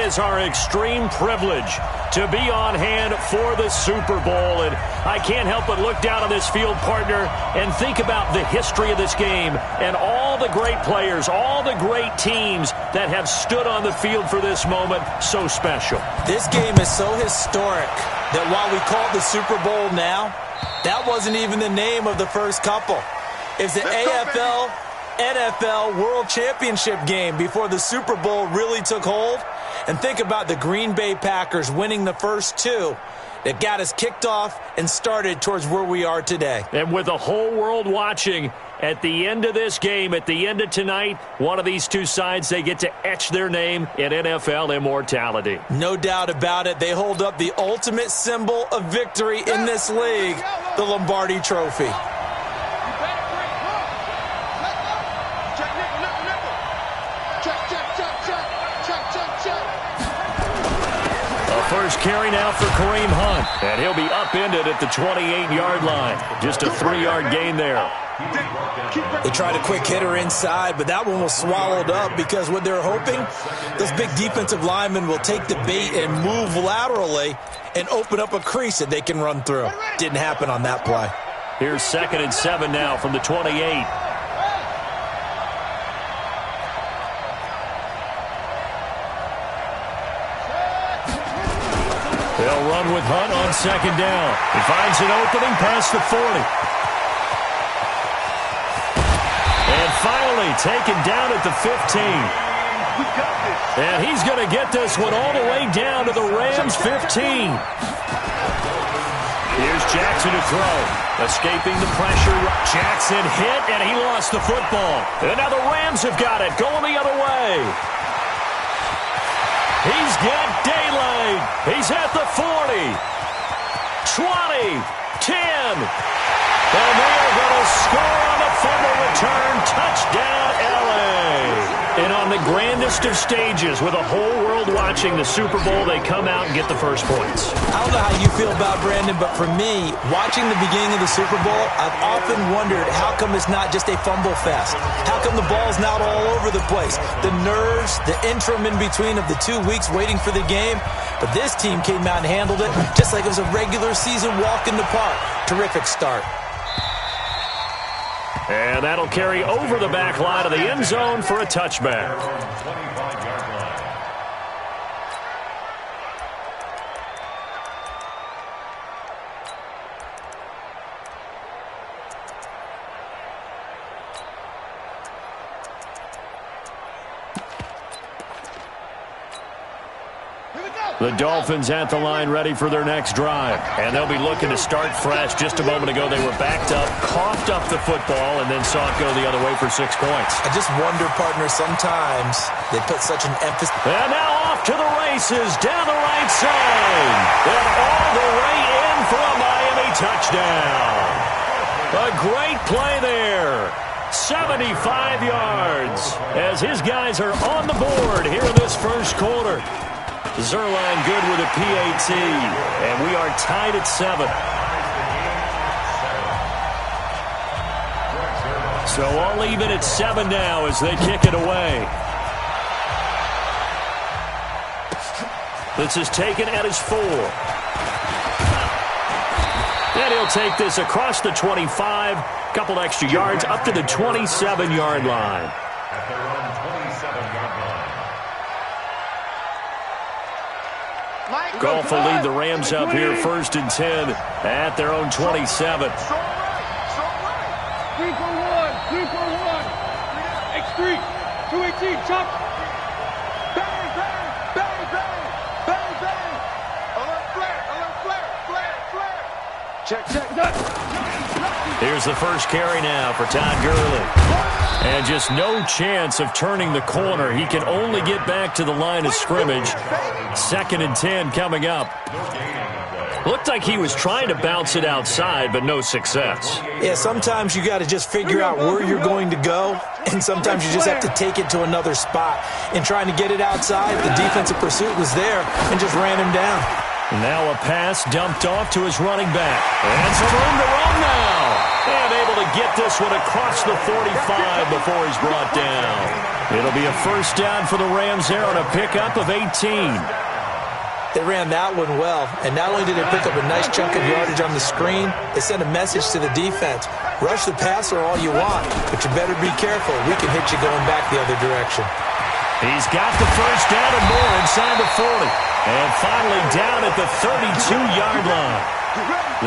is our extreme privilege to be on hand for the Super Bowl. And I can't help but look down on this field, partner, and think about the history of this game and all the great players, all the great teams that have stood on the field for this moment. So special. This game is so historic that while we call it the Super Bowl now, that wasn't even the name of the first couple. It's the AFL, NFL World Championship game before the Super Bowl really took hold. And think about the Green Bay Packers winning the first two that got us kicked off and started towards where we are today. And with the whole world watching, at the end of this game, at the end of tonight, one of these two sides, they get to etch their name in NFL immortality. No doubt about it. They hold up the ultimate symbol of victory in this league, the Lombardi Trophy. First carry now for Kareem Hunt, and he'll be upended at the 28-yard line. Just a 3-yard gain there. They tried a quick hitter inside, but that one was swallowed up because what they're hoping, those big defensive linemen will take the bait and move laterally and open up a crease that they can run through. Didn't happen on that play. Here's 2nd and 7 now from the 28. They'll run with Hunt on 2nd down. He finds an opening past the 40. And finally taken down at the 15. And he's going to get this one all the way down to the Rams' 15. Here's Jackson to throw. Escaping the pressure. Jackson hit, and he lost the football. And now the Rams have got it, going the other way. He's got daylight. He's at the 40, 20, 10. And they are going to score on the fumble return. Touchdown, L.A. And on the grandest of stages, with a whole world watching the Super Bowl, they come out and get the first points. I don't know how you feel about Brandon, but for me, watching the beginning of the Super Bowl, I've often wondered how come it's not just a fumble fest? How come the ball's not all over the place? The nerves, the interim in between of the 2 weeks waiting for the game. But this team came out and handled it just like it was a regular season walk in the park. Terrific start. And that'll carry over the back line of the end zone for a touchback. The Dolphins at the line ready for their next drive. And they'll be looking to start fresh. Just a moment ago, they were backed up, coughed up the football, and then saw it go the other way for 6 points. I just wonder, partner, sometimes they put such an emphasis. And now off to the races, down the right side. And all the way in for a Miami touchdown. A great play there. 75 yards as his guys are on the board here in this first quarter. Zerline good with a PAT, and we are tied at 7. So all even at 7 now as they kick it away. This is taken at his 4. And he'll take this across the 25, couple extra yards, up to the 27-yard line. Goff will lead the Rams up here 1st and 10 at their own 27. 3 for 1. 3 for 1. X3. 218. Chop. Bang, bang, bang, bang, bang, bang. Alert flare, alert flare, flare, flare. Check, check, nut. Here's the first carry now for Todd Gurley. And just no chance of turning the corner. He can only get back to the line of scrimmage. 2nd and 10 coming up. Looked like he was trying to bounce it outside, but no success. Yeah, sometimes you got to just figure out where you're going to go, and sometimes you just have to take it to another spot. And trying to get it outside, the defensive pursuit was there and just ran him down. Now a pass dumped off to his running back. And some room to run now. And able to get this one across the 45 before he's brought down. It'll be a first down for the Rams there on a pickup of 18. They ran that one well, and not only did they pick up a nice chunk of yardage on the screen, they sent a message to the defense. Rush the passer all you want, but you better be careful. We can hit you going back the other direction. He's got the first down and more inside the 40. And finally down at the 32-yard line.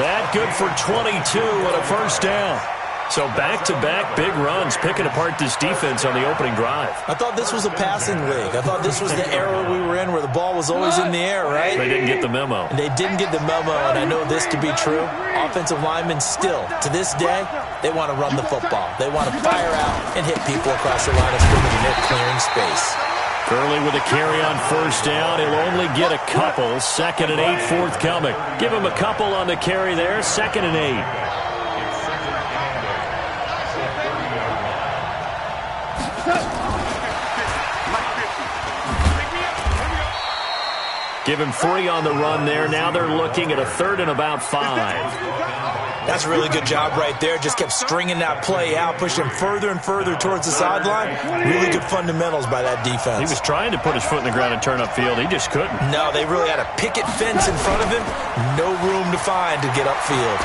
That good for 22 and a first down. So back-to-back big runs picking apart this defense on the opening drive. I thought this was a passing league. I thought this was the era we were in where the ball was always in the air, right? They didn't get the memo. And they didn't get the memo, and I know this to be true. Offensive linemen still, to this day, they want to run the football. They want to fire out and hit people across the line of scrimmage and hit clearing space. Gurley with a carry on first down. He'll only get a couple. 2nd and 8 forthcoming. Give him a couple on the carry there. 2nd and 8. Give him 3 on the run there. Now they're looking at a 3rd and about 5. That's a really good job right there. Just kept stringing that play out, pushing him further and further towards the sideline. Really good fundamentals by that defense. He was trying to put his foot in the ground and turn upfield. He just couldn't. No, they really had a picket fence in front of him. No room to find to get upfield.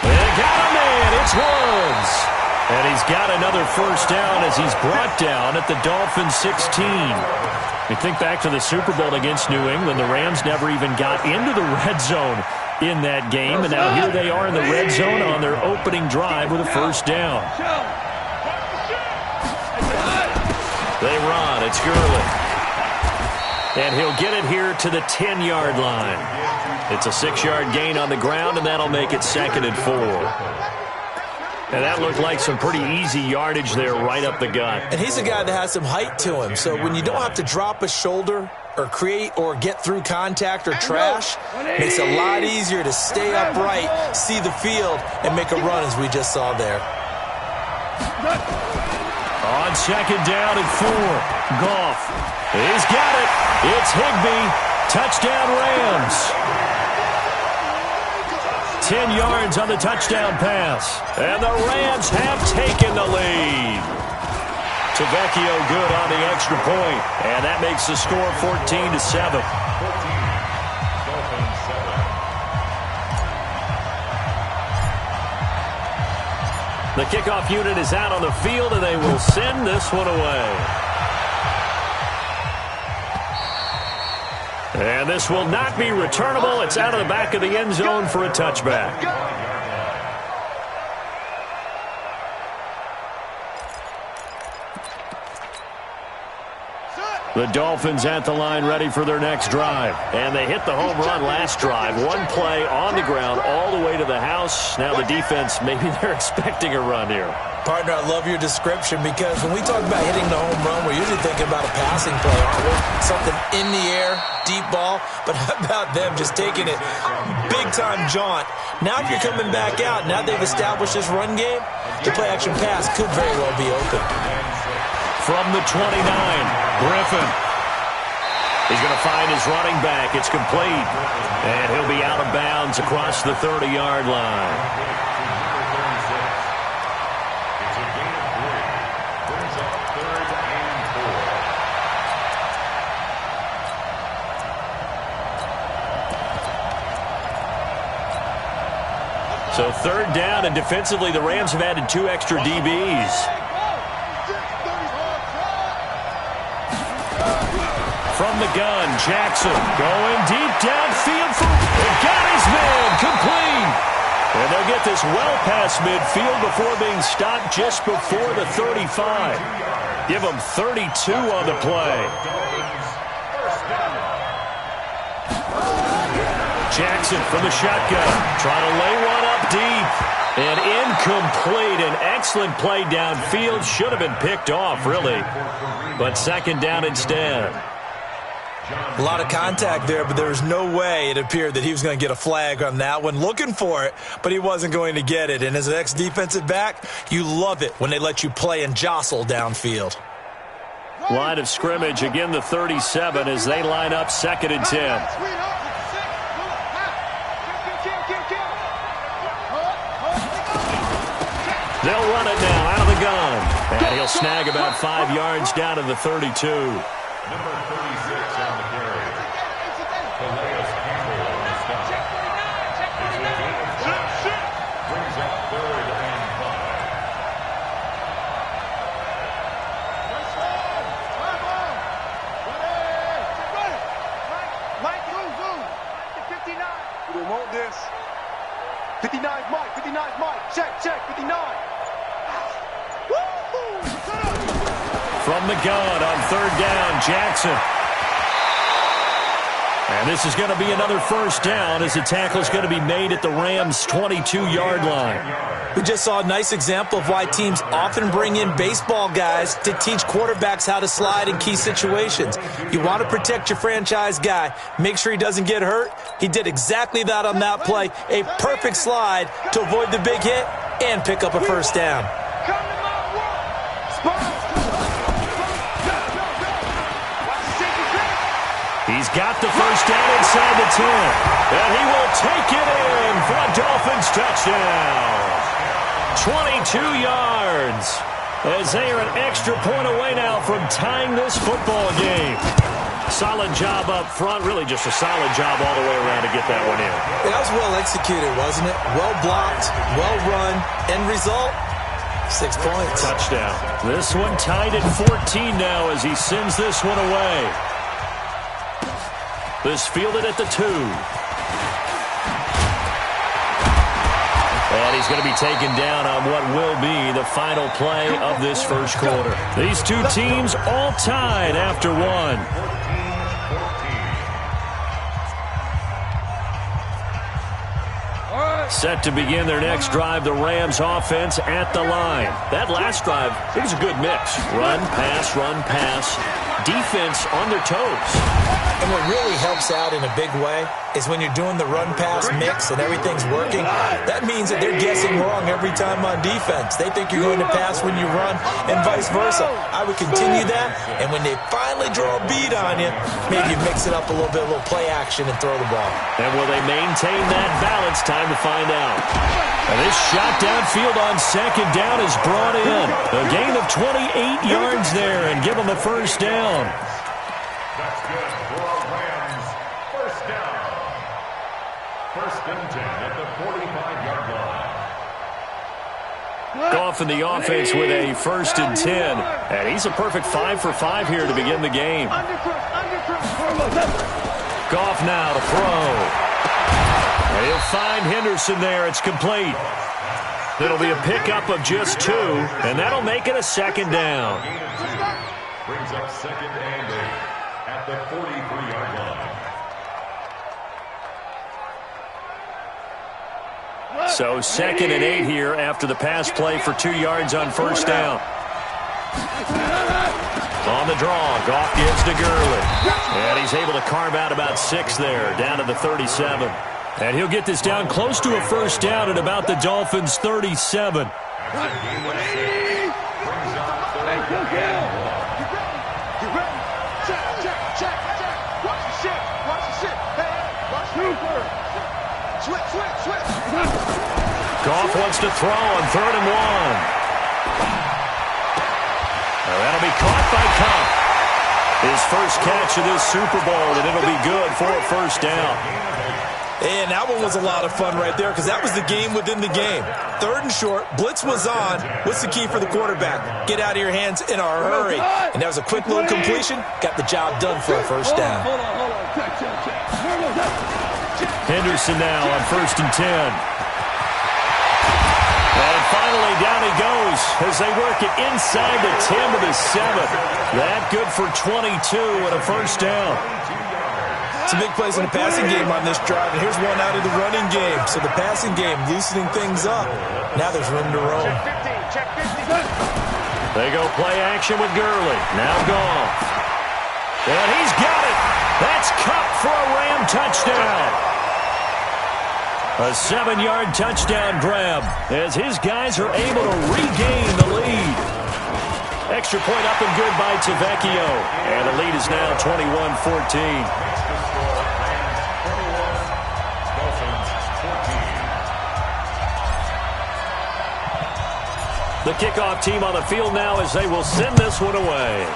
They got a man. It's Woods. And he's got another first down as he's brought down at the Dolphins' 16. You think back to the Super Bowl against New England, the Rams never even got into the red zone in that game, and now here they are in the red zone on their opening drive with a first down. They run. It's Gurley. And he'll get it here to the 10-yard line. It's a 6-yard gain on the ground, and that'll make it 2nd and 4. And that looked like some pretty easy yardage there right up the gut. And he's a guy that has some height to him. So when you don't have to drop a shoulder or create or get through contact or trash, it makes it a lot easier to stay upright, see the field, and make a run as we just saw there. On 2nd down and 4. Goff. He's got it. It's Higbee. Touchdown Rams. 10 yards on the touchdown pass. And the Rams have taken the lead. Tavecchio good on the extra point. And that makes the score 14-7. The kickoff unit is out on the field, and they will send this one away. And this will not be returnable. It's out of the back of the end zone for a touchback. The Dolphins at the line ready for their next drive. And they hit the home run last drive. One play on the ground all the way to the house. Now the defense, maybe they're expecting a run here. Partner, I love your description because when we talk about hitting the home run, we're usually thinking about a passing play, aren't we? Something in the air, deep ball. But how about them just taking it big-time jaunt? Now if you're coming back out, now they've established this run game, the play-action pass could very well be open. From the 29, Griffin. He's going to find his running back. It's complete. And he'll be out of bounds across the 30-yard line. So 3rd down, and defensively the Rams have added 2 extra DBs. From the gun, Jackson going deep downfield. Got his man complete. And they'll get this well past midfield before being stopped just before the 35. Give them 32 on the play. Jackson from the shotgun, trying to lay one up deep. And incomplete. An excellent play downfield. Should have been picked off, really. But 2nd down instead. A lot of contact there, but there was no way it appeared that he was going to get a flag on that one. Looking for it, but he wasn't going to get it. And as an ex-defensive back, you love it when they let you play and jostle downfield. Line of scrimmage, again the 37 as they line up 2nd and 10. They'll run it now out of the gun. And he'll snag about 5 yards down to the 32. Number 36 on the carry. Calais Campbell on the stop. Brings up 3rd and 5. We want this. 59's Mike. 59's Mike. Check. 59. From the gun on 3rd down, Jackson. And this is going to be another first down as the tackle is going to be made at the Rams' 22-yard line. We just saw a nice example of why teams often bring in baseball guys to teach quarterbacks how to slide in key situations. You want to protect your franchise guy. Make sure he doesn't get hurt. He did exactly that on that play. A perfect slide to avoid the big hit and pick up a first down. He's got the first down inside the 10. And he will take it in for a Dolphins touchdown. 22 yards. As they are an extra point away now from tying this football game. Solid job up front. Really just a solid job all the way around to get that one in. That was well executed, wasn't it? Well blocked, well run. End result, 6 points. Touchdown. This one tied at 14 now as he sends this one away. This fielded at the 2. And he's going to be taken down on what will be the final play of this first quarter. These two teams all tied after one. Set to begin their next drive, the Rams offense at the line. That last drive, it was a good mix. Run, pass, defense on their toes. And what really helps out in a big way is when you're doing the run-pass mix and everything's working, that means that they're guessing wrong every time on defense. They think you're going to pass when you run and vice versa. I would continue that, and when they finally draw a bead on you, maybe you mix it up a little bit, a little play action and throw the ball. And will they maintain that balance? Time to find out. And this shot downfield on 2nd down is brought in. A gain of 28 yards there and give them the first down. That's good for Rams. First down. 1st and 10 at the 45-yard line. Goff in the offense with a 1st and 10. And he's a perfect 5 for 5 here to begin the game. Goff now to throw. And he'll find Henderson there. It's complete. It'll be a pickup of just 2, and that'll make it a 2nd down. Brings up 2nd and 8 at the 43-yard line. So 2nd and 8 here after the pass play for 2 yards on first down. On the draw, Goff gives to Gurley. And he's able to carve out about 6 there, down to the 37. And he'll get this down close to a first down at about the Dolphins' 37. Goff wants to throw on 3rd and 1. Now that'll be caught by Kupp. His first catch of this Super Bowl, and it'll be good for a first down. And that one was a lot of fun right there because that was the game within the game. 3rd and short, blitz was on. What's the key for the quarterback? Get out of your hands in a hurry. And that was a quick little completion. Got the job done for a first down. Henderson now on 1st and 10. And finally down he goes as they work it inside the 10 to the 7. That good for 22 and a first down. Some big plays in the passing game on this drive, and here's one out of the running game. So the passing game loosening things up. Now there's room to roam. They go play action with Gurley. Now Goff. And he's got it. That's Kupp for a Ram touchdown. A 7-yard touchdown grab as his guys are able to regain the lead. Extra point up and good by Tavecchio. And the lead is now 21-14. The kickoff team on the field now as they will send this one away.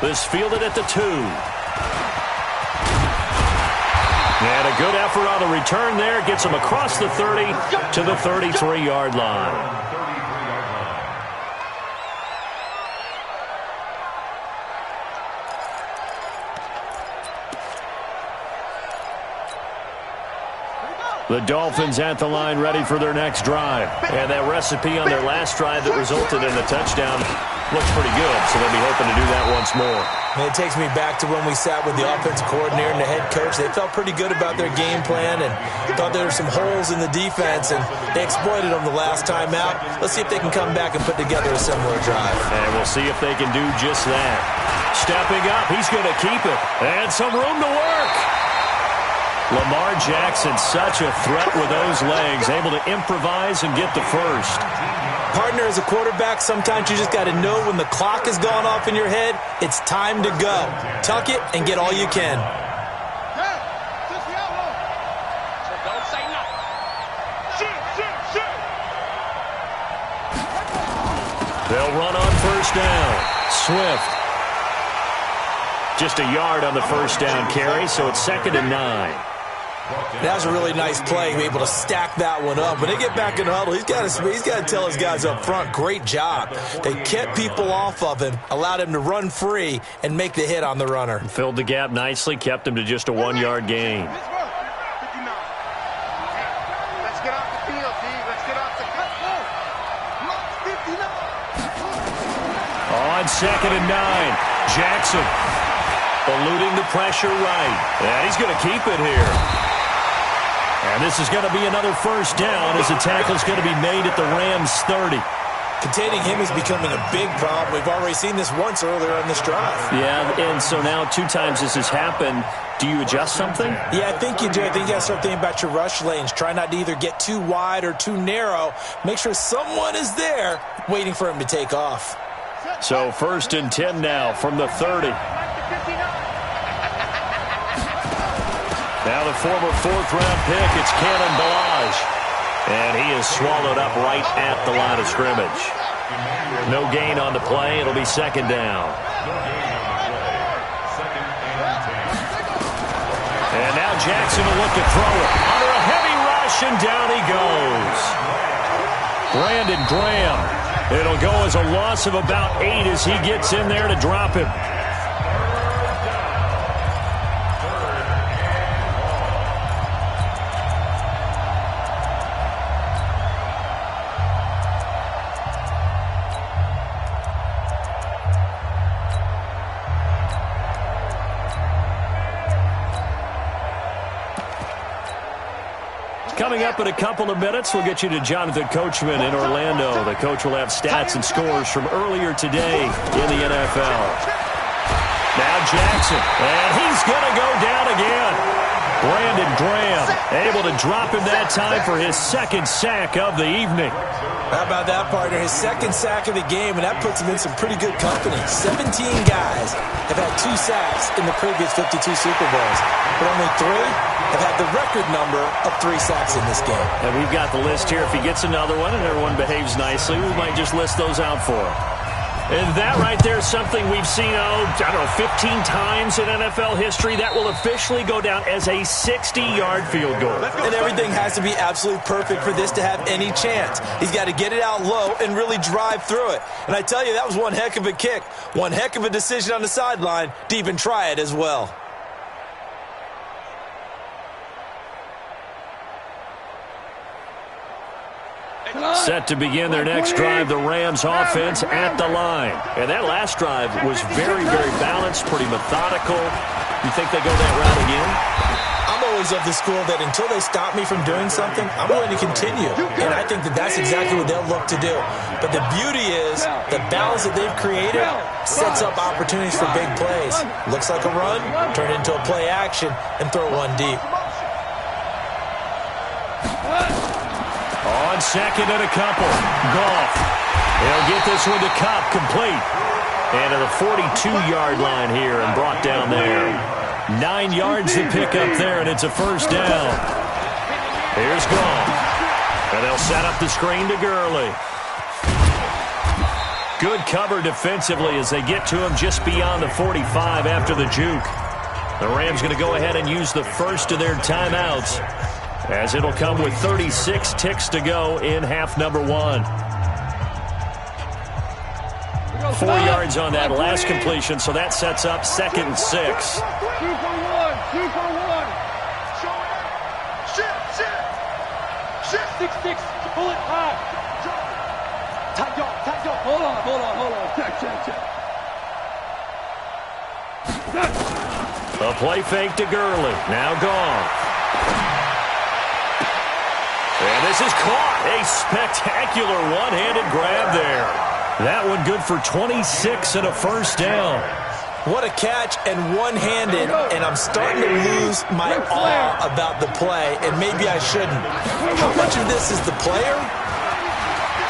This fielded at the 2. And a good effort on the return there. Gets him across the 30 to the 33-yard line. The Dolphins at the line ready for their next drive. And that recipe on their last drive that resulted in a touchdown looks pretty good, so they'll be hoping to do that once more. And it takes me back to when we sat with the offensive coordinator and the head coach. They felt pretty good about their game plan and thought there were some holes in the defense, and they exploited them the last time out. Let's see if they can come back and put together a similar drive. And we'll see if they can do just that. Stepping up, he's going to keep it. And some room to work. Lamar Jackson, such a threat with those legs, able to improvise and get the first. Partner, as a quarterback, sometimes you just got to know when the clock has gone off in your head, it's time to go. Tuck it and get all you can. They'll run on first down. Swift. Just a yard on the first down carry, so it's 2nd and 9. That was a really nice play, able to stack that one up. When they get back in the huddle, he's got to tell his guys up front, great job. They kept people off of him, allowed him to run free, and make the hit on the runner. Filled the gap nicely, kept him to just a 1-yard gain. Let's get off the field, D. Let's get off the field. On 2nd and 9, Jackson eluding the pressure right. And he's going to keep it here. And this is going to be another first down as the tackle's going to be made at the Rams' 30. Containing him is becoming a big problem. We've already seen this once earlier on this drive. Yeah, and so now 2 times this has happened. Do you adjust something? Yeah, I think you do. I think you got to start thinking about your rush lanes. Try not to either get too wide or too narrow. Make sure someone is there waiting for him to take off. So 1st and 10 now from the 30. Now the former 4th-round pick, it's Cannon Balaj. And he is swallowed up right at the line of scrimmage. No gain on the play. It'll be 2nd down. And now Jackson will look to throw it. Under a heavy rush, and down he goes. Brandon Graham. It'll go as a loss of about 8 as he gets in there to drop him. Coming up in a couple of minutes, we'll get you to Jonathan Coachman in Orlando. The coach will have stats and scores from earlier today in the NFL. Now Jackson, and he's going to go down again. Brandon Graham able to drop him that time for his 2nd sack of the evening. How about that, partner? His 2nd sack of the game, and that puts him in some pretty good company. 17 guys have had 2 sacks in the previous 52 Super Bowls, but only 3 have had the record number of 3 sacks in this game. And we've got the list here. If he gets another one and everyone behaves nicely, we might just list those out for him. And that right there is something we've seen, 15 times in NFL history. That will officially go down as a 60-yard field goal. And everything has to be absolutely perfect for this to have any chance. He's got to get it out low and really drive through it. And I tell you, that was one heck of a kick. One heck of a decision on the sideline to even try it as well. Set to begin their next drive, the Rams offense at the line. And that last drive was very, very balanced, pretty methodical. You think they go that route again? I'm always of the school that until they stop me from doing something, I'm going to continue. And I think that that's exactly what they'll look to do. But the beauty is the balance that they've created sets up opportunities for big plays. Looks like a run, turn it into a play action, and throw one deep. On 2nd and a couple, Goff. He'll get this one to Kupp, complete. And to the 42-yard line here and brought down there. 9 yards to pick up there, and it's a first down. Here's Goff. And they'll set up the screen to Gurley. Good cover defensively as they get to him just beyond the 45 after the juke. The Rams going to go ahead and use the first of their timeouts, as it'll come with 36 ticks to go in half number 1. 4 yards on that last completion, so that sets up 2nd and 6. 2 for 1. 2 for 1. Shift. 6. Pull it high. Tight up. Hold on. Check. A play fake to Gurley. Now gone. And this is caught. A spectacular one-handed grab there. That one good for 26 and a first down. What a catch and one-handed, and I'm starting to lose my awe about the play, and maybe I shouldn't. How much of this is the player?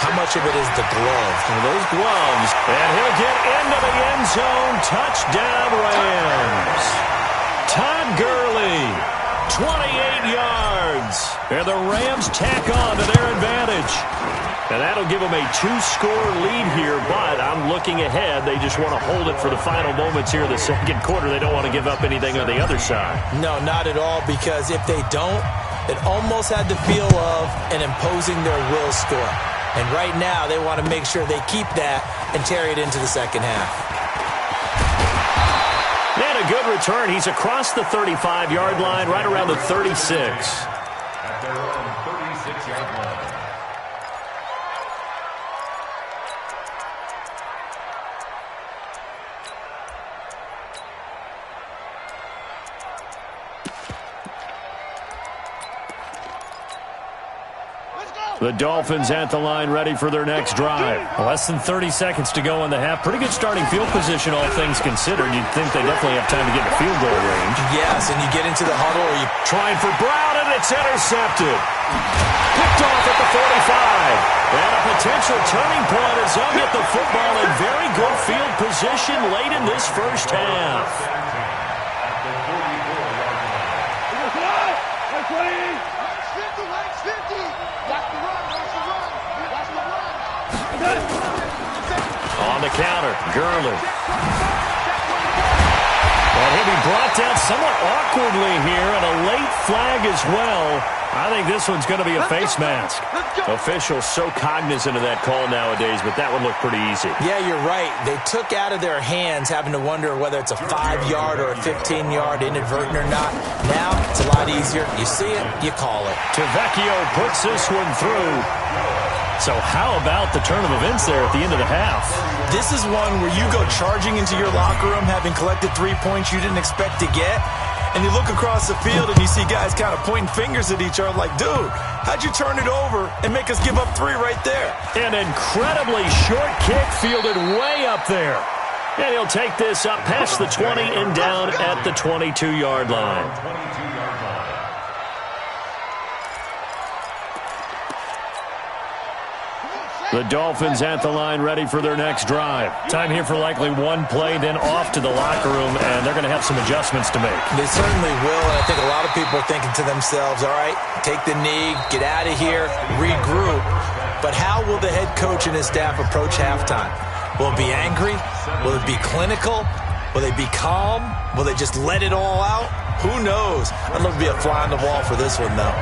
How much of it is the glove? And those gloves. And he'll get into the end zone. Touchdown, Rams. Todd Gurley, 28 yards. And the Rams tack on to their advantage. And that'll give them a 2-score lead here, but I'm looking ahead. They just want to hold it for the final moments here of the second quarter. They don't want to give up anything on the other side. No, not at all, because if they don't, it almost had the feel of an imposing their will score. And right now, they want to make sure they keep that and carry it into the second half. And a good return. He's across the 35-yard line, right around the 36. At their own 36-yard line. The Dolphins at the line, ready for their next drive. Less than 30 seconds to go in the half. Pretty good starting field position, all things considered. You'd think they definitely have time to get to field goal range. Yes, and you get into the huddle. Or you trying for Brown, and it's intercepted. Picked off at the 45. And a potential turning point as they'll get the football in very good field position late in this first half. On the counter, Gurley. And he'll be brought down somewhat awkwardly here, and a late flag as well. I think this one's going to be a face mask. Officials so cognizant of that call nowadays, but that one looked pretty easy. Yeah, you're right. They took out of their hands having to wonder whether it's a 5-yard or a 15-yard inadvertent or not. Now, it's a lot easier. You see it, you call it. Tavecchio puts this one through. So how about the turn of events there at the end of the half? This is one where you go charging into your locker room having collected 3 points you didn't expect to get, and you look across the field and you see guys kind of pointing fingers at each other like, dude, how'd you turn it over and make us give up 3 right there? An incredibly short kick fielded way up there. And he'll take this up past the 20 and down at the 22-yard line. The Dolphins at the line, ready for their next drive. Time here for likely one play, then off to the locker room, and they're going to have some adjustments to make. They certainly will, and I think a lot of people are thinking to themselves, all right, take the knee, get out of here, regroup. But how will the head coach and his staff approach halftime? Will it be angry? Will it be clinical? Will they be calm? Will they just let it all out? Who knows? I'd love to be a fly on the wall for this one, though.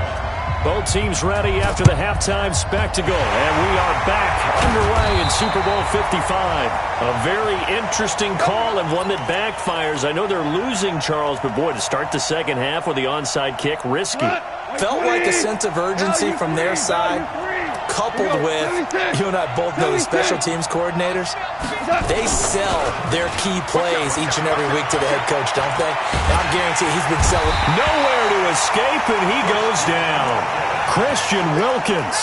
Both teams ready after the halftime spectacle, and we are back underway in Super Bowl 55. A very interesting call and one that backfires. I know they're losing, Charles, but boy, to start the second half with the onside kick, risky. Felt like a sense of urgency from their side, coupled with, you and I both know the special teams coordinators, they sell their key plays each and every week to the head coach, don't they? And I guarantee he's been selling. Nowhere to escape, and he goes down. Christian Wilkins.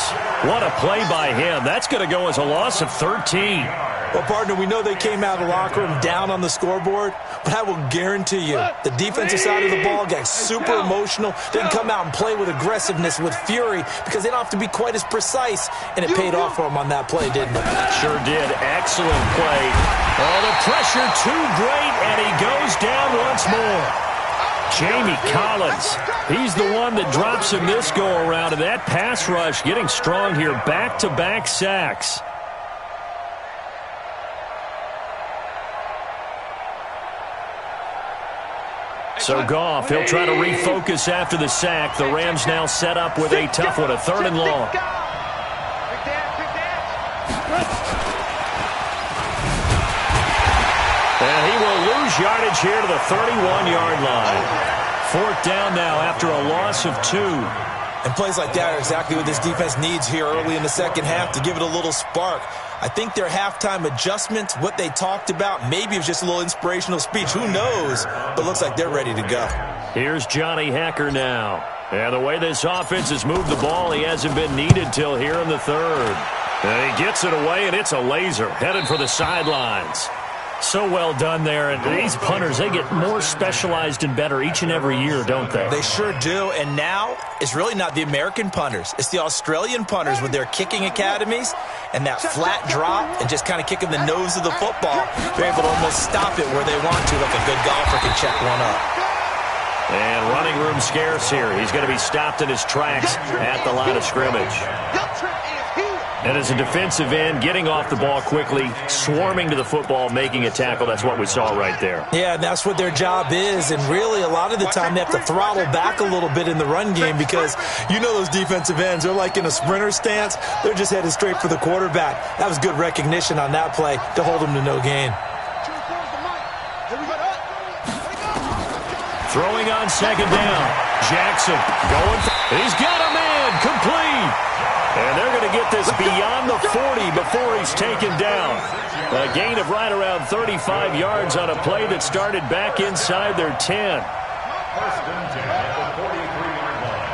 What a play by him. That's going to go as a loss of 13. Well, partner, we know they came out of the locker room down on the scoreboard, but I will guarantee you the defensive side of the ball got super emotional. Didn't come out and play with aggressiveness, with fury, because they don't have to be quite as precise, and it paid off for them on that play, didn't it? Sure did. Excellent play. Oh, the pressure too great, and he goes down once more. Jamie Collins. He's the one that drops him this go-around, and that pass rush getting strong here. Back-to-back sacks. So Goff, he'll try to refocus after the sack. The Rams now set up with a tough one, a 3rd and long. And he will lose yardage here to the 31-yard line. 4th down now after a loss of 2. And plays like that are exactly what this defense needs here early in the second half to give it a little spark. I think their halftime adjustments, what they talked about, maybe it was just a little inspirational speech. Who knows? But looks like they're ready to go. Here's Johnny Hacker now. And the way this offense has moved the ball, he hasn't been needed till here in the 3rd. And he gets it away, and it's a laser headed for the sidelines. So well done there, and these punters, they get more specialized and better each and every year, don't they? They sure do, and now it's really not the American punters. It's the Australian punters with their kicking academies and that flat drop and just kind of kicking the nose of the football. They're able to almost stop it where they want to, like a good golfer can check one up. And running room scarce here. He's going to be stopped in his tracks at the line of scrimmage. And as a defensive end, getting off the ball quickly, swarming to the football, making a tackle, that's what we saw right there. Yeah, and that's what their job is. And really, a lot of the time, they have to throttle back a little bit in the run game because you know those defensive ends, they're like in a sprinter stance. They're just headed straight for the quarterback. That was good recognition on that play to hold them to no gain. Throwing on 2nd down. Jackson going. He's got a man. Complete. And they're going to get this beyond the 40 before he's taken down. A gain of right around 35 yards on a play that started back inside their 10. 1st and 10 at the 43-yard line.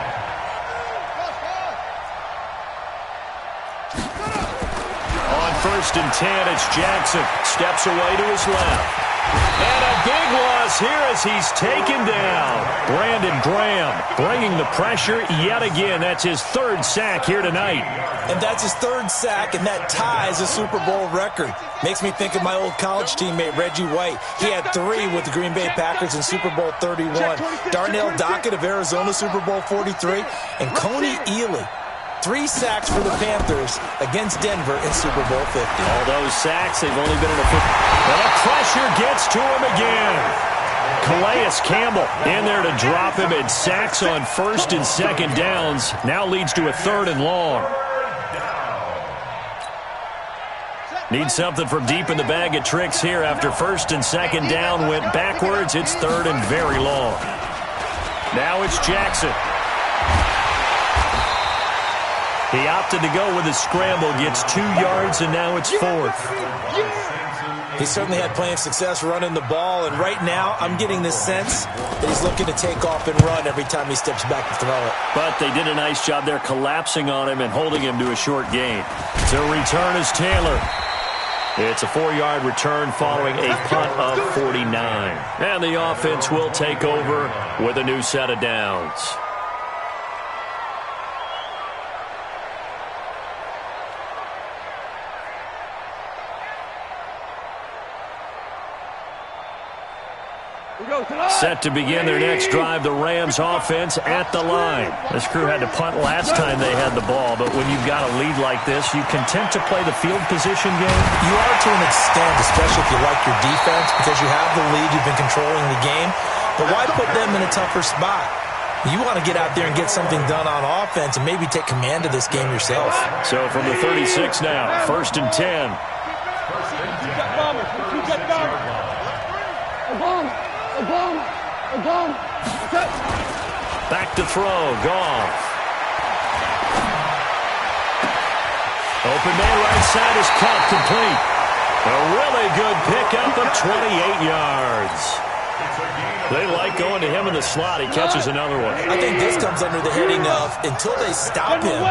On 1st and 10, it's Jackson. Steps away to his left. And a big loss here as he's taken down. Brandon Graham bringing the pressure yet again. That's his 3rd sack here tonight. And that's his 3rd sack, and that ties a Super Bowl record. Makes me think of my old college teammate, Reggie White. He had 3 with the Green Bay Packers in Super Bowl 31. Darnell Dockett of Arizona, Super Bowl 43. And Coney Ealy. 3 sacks for the Panthers against Denver in Super Bowl 50. All those sacks, they've only been in a 50. And the pressure gets to him again. Calais Campbell in there to drop him, and sacks on 1st and 2nd downs. Now leads to a 3rd and long. Need something from deep in the bag of tricks here after 1st and 2nd down went backwards. It's 3rd and very long. Now it's Jackson. He opted to go with a scramble, gets 2 yards, and now it's 4th. He certainly had plenty of success running the ball, and right now I'm getting the sense that he's looking to take off and run every time he steps back to throw it. But they did a nice job there collapsing on him and holding him to a short gain. So return is Taylor. It's a 4-yard return following a punt of 49. And the offense will take over with a new set of downs. Set to begin their next drive, the Rams offense at the line. This crew had to punt last time they had the ball, but when you've got a lead like this, you content to play the field position game? You are to an extent, especially if you like your defense, because you have the lead, you've been controlling the game. But why put them in a tougher spot? You want to get out there and get something done on offense and maybe take command of this game yourself. So from the 36 now, 1st and 10. Back to throw, Goff. Open man right side is caught, complete. A really good pickup of 28 yards. They like going to him in the slot. He catches another one. I think this comes under the heading of until they stop him,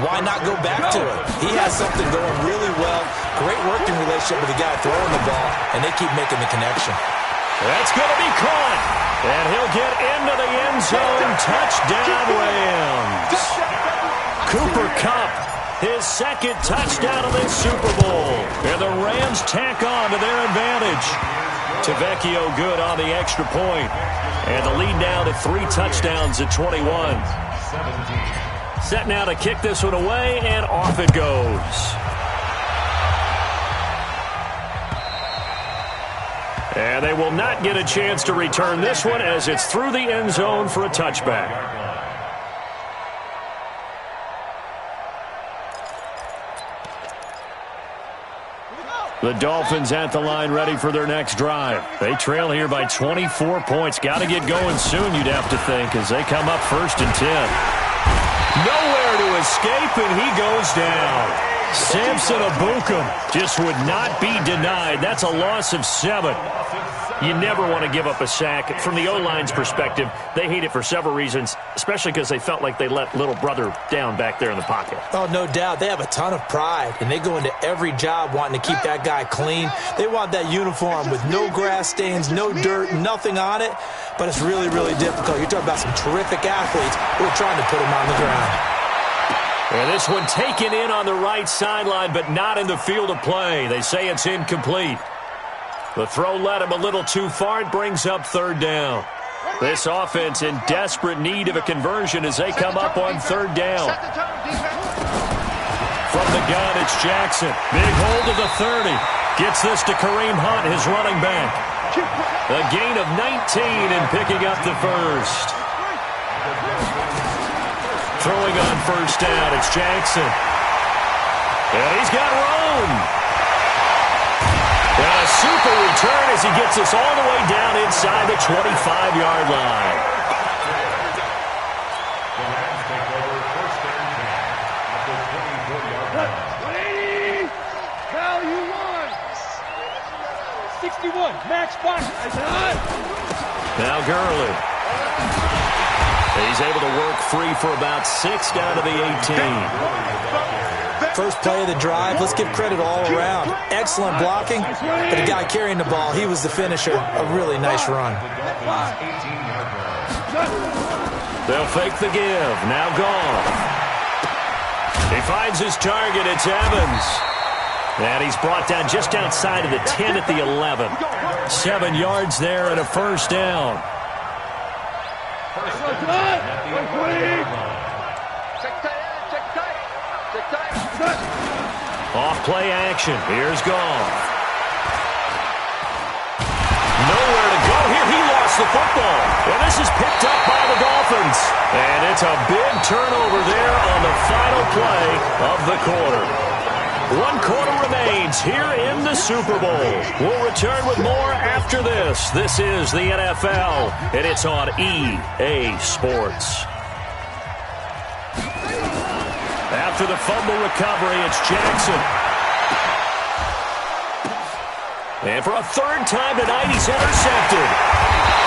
why not go back to it? He has something going really well. Great working relationship with the guy throwing the ball, and they keep making the connection. That's going to be caught. And he'll get into the end zone. Touchdown, Rams. Cooper Kupp, his 2nd touchdown of this Super Bowl. And the Rams tack on to their advantage. Tavecchio good on the extra point. And the lead now to 3 touchdowns at 21. 17. Set now to kick this one away, and off it goes. And they will not get a chance to return this one as it's through the end zone for a touchback. The Dolphins at the line ready for their next drive. They trail here by 24 points. Got to get going soon, you'd have to think, as they come up 1st and 10. Nowhere to escape, and he goes down. Samson Abukum just would not be denied. That's a loss of 7. You never want to give up a sack. From the O-line's perspective, they hate it for several reasons, especially because they felt like they let little brother down back there in the pocket. Oh, no doubt. They have a ton of pride, and they go into every job wanting to keep that guy clean. They want that uniform with no grass stains, no dirt, nothing on it, but it's really, really difficult. You're talking about some terrific athletes who are trying to put him on the ground. And this one taken in on the right sideline, but not in the field of play. They say it's incomplete. The throw led him a little too far. It brings up 3rd down. This offense in desperate need of a conversion as they come up on 3rd down. From the gun, it's Jackson. Big hold of the 30. Gets this to Kareem Hunt, his running back. A gain of 19 and picking up the 1st. Throwing on 1st down, it's Jackson. And he's got room. And a super return as he gets us all the way down inside the 25-yard line. The Rams take over 1st and 10 at the 24-yard line. 180. Now you won. 61. Max box. Now Gurley. He's able to work free for about 6 down to the 18. First play of the drive, let's give credit all around. Excellent blocking, but the guy carrying the ball, he was the finisher. A really nice run. They'll fake the give. Now gone. He finds his target. It's Evans. And he's brought down just outside of the 10 at the 11. 7 yards there and a 1st down. Off play action. Here's Goff. Nowhere to go here. He lost the football. And this is picked up by the Dolphins. And it's a big turnover there on the final play of the quarter. 1 quarter remains here in the Super Bowl. We'll return with more after this. This is the NFL, and it's on EA Sports. After the fumble recovery, it's Jackson. And for a 3rd time tonight, he's intercepted.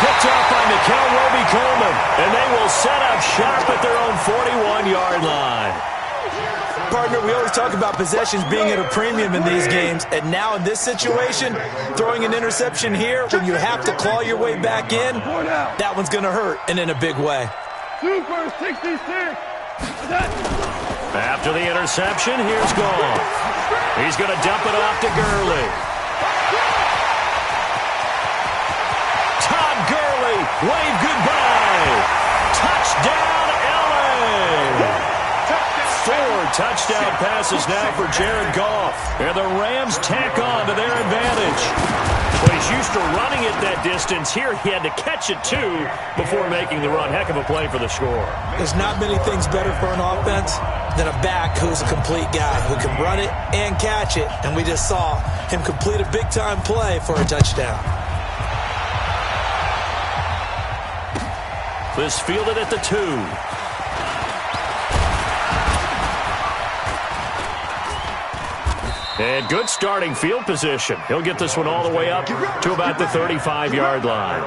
Picked off by Mikel Roby-Coleman. And they will set up shop at their own 41-yard line. Partner, we always talk about possessions being at a premium in these games. And now in this situation, throwing an interception here when you have to claw your way back in, that one's going to hurt, and in a big way. 2 for 66. After the interception, here's Goff. He's going to dump it off to Gurley. Todd Gurley, wave goodbye. Touchdown, LA. 4 touchdown passes now for Jared Goff. And the Rams tack on to their advantage. Well, he's used to running it that distance. Here he had to catch it, too, before making the run. Heck of a play for the score. There's not many things better for an offense than a back who's a complete guy who can run it and catch it. And we just saw him complete a big-time play for a touchdown. This fielded at the 2. And good starting field position. He'll get this one all the way up to about the 35-yard line.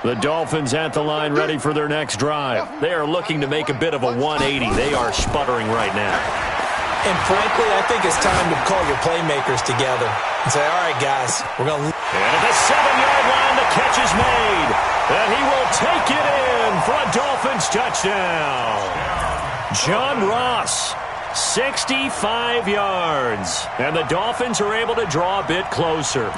The Dolphins at the line ready for their next drive. They are looking to make a bit of a 180. They are sputtering right now. And frankly, I think it's time to call your playmakers together and say, all right, guys, we're going to... And at the 7-yard line, the catch is made. And he will take it in for a Dolphins touchdown. John Ross, 65 yards. And the Dolphins are able to draw a bit closer.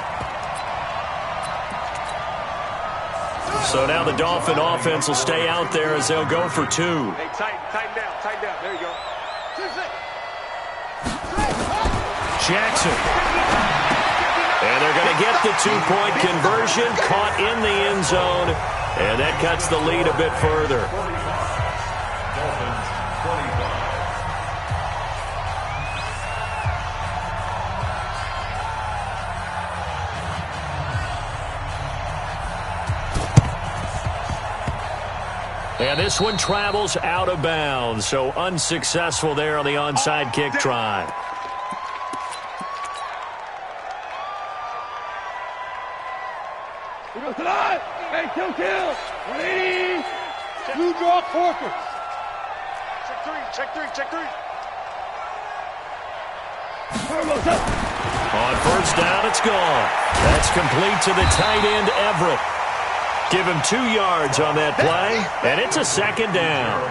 So now the Dolphin offense will stay out there as they'll go for 2. Hey, tighten down. There you go. Jackson. And they're going to get the 2-point conversion, caught in the end zone, and that cuts the lead a bit further. Dolphins 25. And this one travels out of bounds, so unsuccessful there on the onside kick try. Hey, kill. 180. Blue draw forfeit. Check three. On first down, it's gone. That's complete to the tight end, Everett. Give him 2 yards on that play, and it's a second down.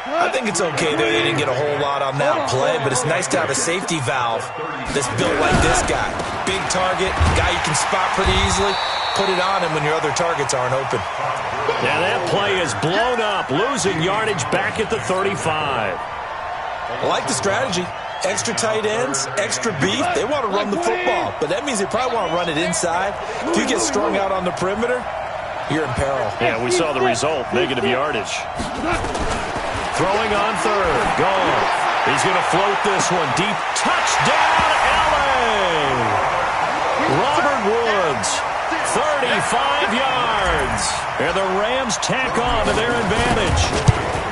I think it's okay there. They didn't get a whole lot on that play, but it's nice to have a safety valve that's built like this guy. Big target, guy you can spot pretty easily. Put it on him when your other targets aren't open. Yeah, that play is blown up, losing yardage back at the 35. I like the strategy. Extra tight ends, extra beef. They want to run the football, but that means they probably want to run it inside. If you get strung out on the perimeter, you're in peril. Yeah, we saw the result, negative yardage. Throwing on third, gone. He's going to float this one deep. Touchdown, LA! Robert Woods, 35 yards. And the Rams tack on to their advantage.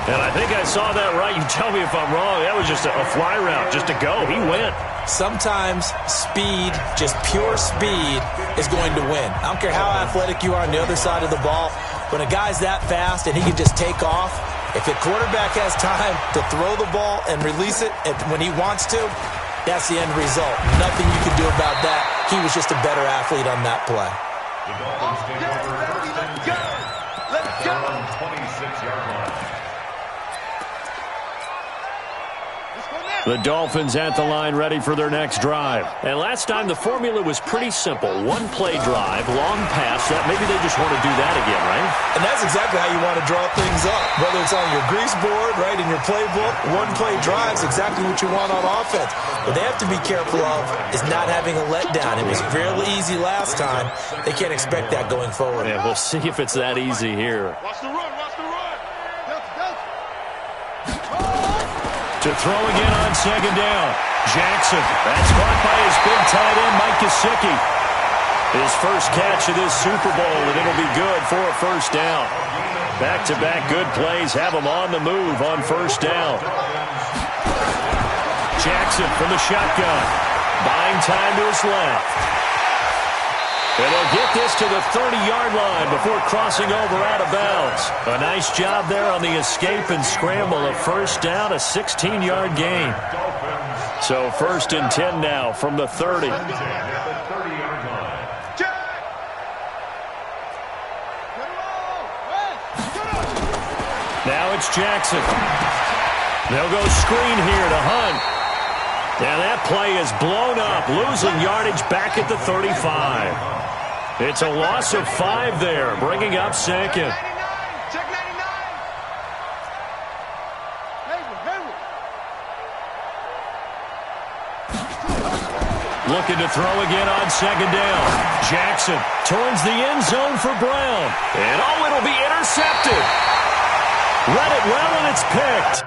And I think I saw that right. You tell me if I'm wrong. That was just a fly route, just to go. He went. Sometimes speed, just pure speed, is going to win. I don't care how athletic you are on the other side of the ball. When a guy's that fast and he can just take off, if the quarterback has time to throw the ball and release it when he wants to, that's the end result. Nothing you can do about that. He was just a better athlete on that play. The Dolphins take over first and 10. Let's go. 26-yard line. The Dolphins at the line ready for their next drive. And last time the formula was pretty simple. One play drive, long pass. That maybe they just want to do that again, right? And that's exactly how you want to draw things up. Whether it's on your grease board, right, in your playbook, one play drive is exactly what you want on offense. What they have to be careful of is not having a letdown. It was fairly easy last time. They can't expect that going forward. Yeah, we'll see if it's that easy here. Watch the run. To throw again on second down. Jackson. That's caught by his big tight end, Mike Gesicki. His first catch of this Super Bowl, and it'll be good for a first down. Back-to-back good plays have him on the move on first down. Jackson from the shotgun. Buying time to his left. And they'll get this to the 30-yard line before crossing over out of bounds. A nice job there on the escape and scramble. A first down, a 16-yard gain. So first and 10 now from the 30. Now it's Jackson. They'll go screen here to Hunt. And that play is blown up, losing yardage back at the 35. It's a loss of 5 there, bringing up second. Check 99. Looking to throw again on second down. Jackson turns the end zone for Brown. And it'll be intercepted. Read it well, and it's picked.